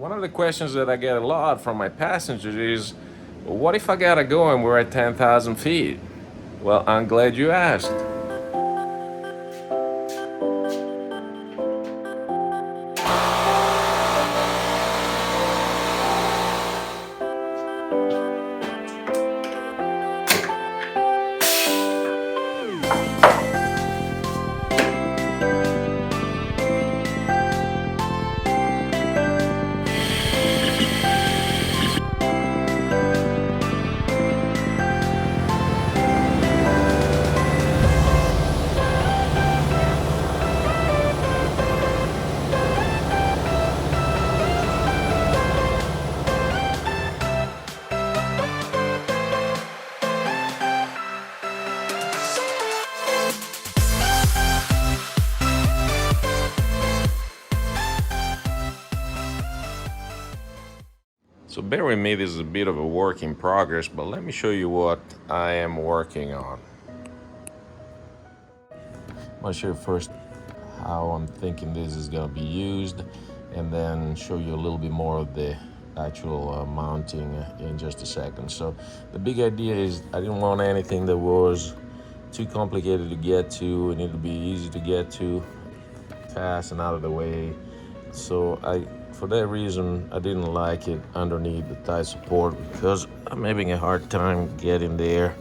One of the questions that I get a lot from my passengers is, what if I gotta go and we're at 10,000 feet? Well, I'm glad you asked. So bear with me, this is a bit of a work in progress, but let me show you what I am working on. I'm gonna show you first how I'm thinking this is gonna be used, and then show you a little bit more of the actual mounting in just a second. So the big idea is I didn't want anything that was too complicated to get to. It needed to be easy to get to, fast and out of the way. So for that reason, I didn't like it underneath the thigh support because I'm having a hard time getting there.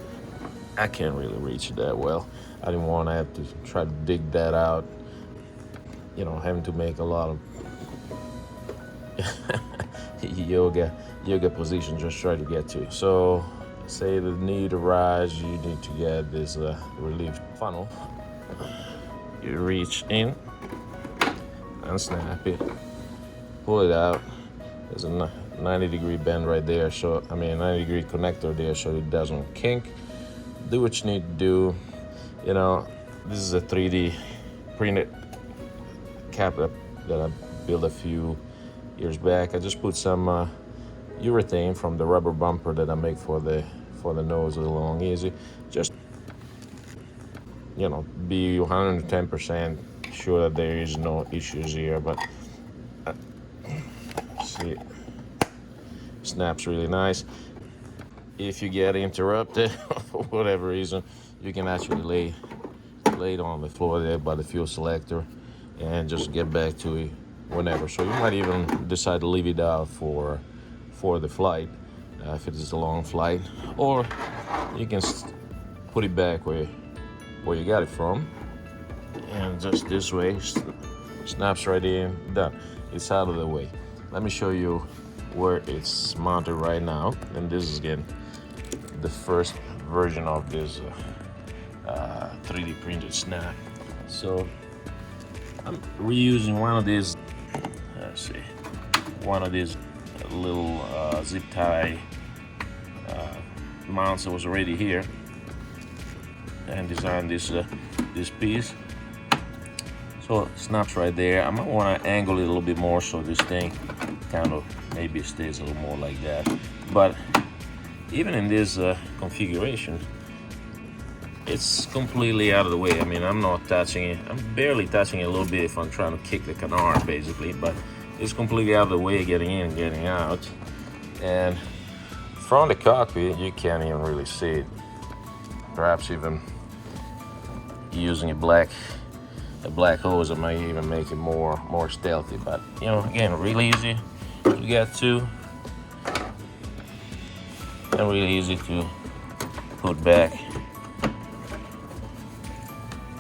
I can't really reach it that well. I didn't want to have to try to dig that out, you know, having to make a lot of yoga position just try to get to. So say the need arise, you need to get this relief funnel. You reach in and snap it, pull it out. There's a 90-degree bend right there, so I mean 90-degree connector there, so it doesn't kink. Do what you need to do. You know, this is a 3D printed cap that I built a few years back. I just put some urethane from the rubber bumper that I make for the nose of the Long Easy. Just, you know, be 110% sure that there is no issues here, but see, it snaps really nice. If you get interrupted for whatever reason, you can actually lay it on the floor there by the fuel selector and just get back to it whenever. So you might even decide to leave it out for the flight if it is a long flight, or you can put it back where you got it from, and just this way snaps right in, done. It's out of the way. Let me show you where it's mounted right now, and this is again the first version of this 3D printed snap. So I'm reusing one of these, one of these little zip tie mounts that was already here, and designed this piece. So it snaps right there. I might want to angle it a little bit more so this thing kind of maybe stays a little more like that. But even in this configuration, it's completely out of the way. I mean, I'm not touching it. I'm barely touching it a little bit if I'm trying to kick the canard, basically, but it's completely out of the way getting in and getting out. And from the cockpit, you can't even really see it. Perhaps even using a black hose, I might even make it more stealthy. But you know, again, really easy to get to, and really easy to put back.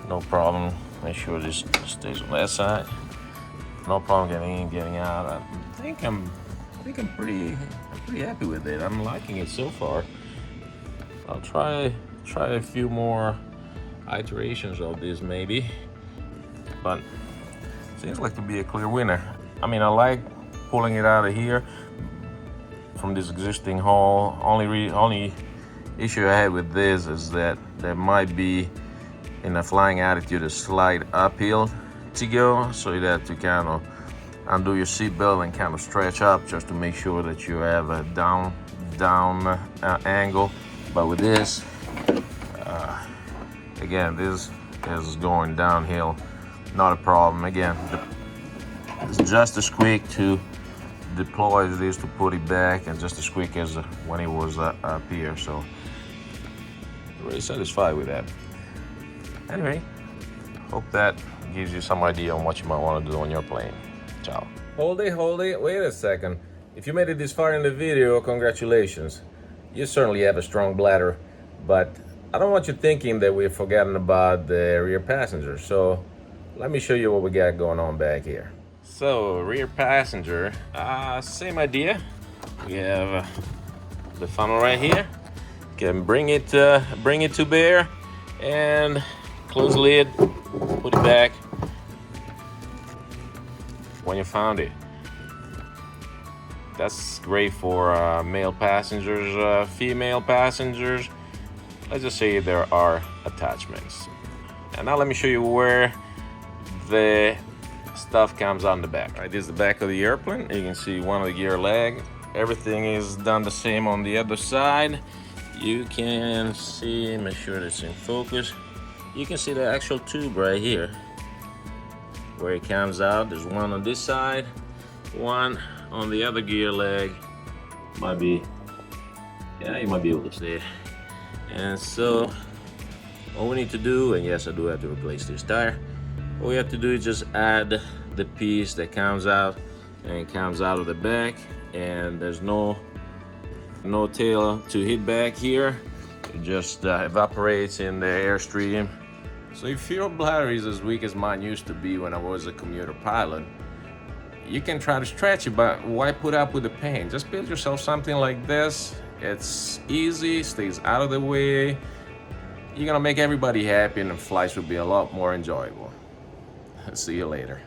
No problem. Make sure this stays on that side. No problem getting in, getting out. I think I'm pretty happy with it. I'm liking it so far. I'll try a few more iterations of this maybe, but seems like to be a clear winner. I mean, I like pulling it out of here from this existing hull. Only issue I had with this is that there might be, in a flying attitude, a slight uphill to go, so you have to kind of undo your seatbelt and kind of stretch up just to make sure that you have a down angle. But with this, again, this is going downhill, not a problem. Again, it's just as quick to deploy as it is to put it back, and just as quick as when it was up here. So really satisfied with that. Anyway, hope that gives you some idea on what you might want to do on your plane. Ciao. Hold it, wait a second. If you made it this far in the video, congratulations. You certainly have a strong bladder, but I don't want you thinking that we've forgotten about the rear passenger. So let me show you what we got going on back here. So rear passenger, same idea. We have the funnel right here. Can bring it to bear and close the lid, put it back when you found it. That's great for male passengers, female passengers. Let's just say there are attachments. And now let me show you where the stuff comes on the back. All right, this is the back of the airplane. You can see one of the gear leg. Everything is done the same on the other side. You can see, make sure it's in focus. You can see the actual tube right here where it comes out. There's one on this side, one on the other gear leg. Might be, yeah, you might be able to see it. And so all we need to do, and yes, I do have to replace this tire. All we have to do is just add the piece that comes out, and it comes out of the back, and there's no tail to hit back here. It just evaporates in the airstream. So if your bladder is as weak as mine used to be when I was a commuter pilot, you can try to stretch it, but why put up with the pain? Just build yourself something like this. It's easy, stays out of the way. You're gonna make everybody happy, and the flights will be a lot more enjoyable. See you later.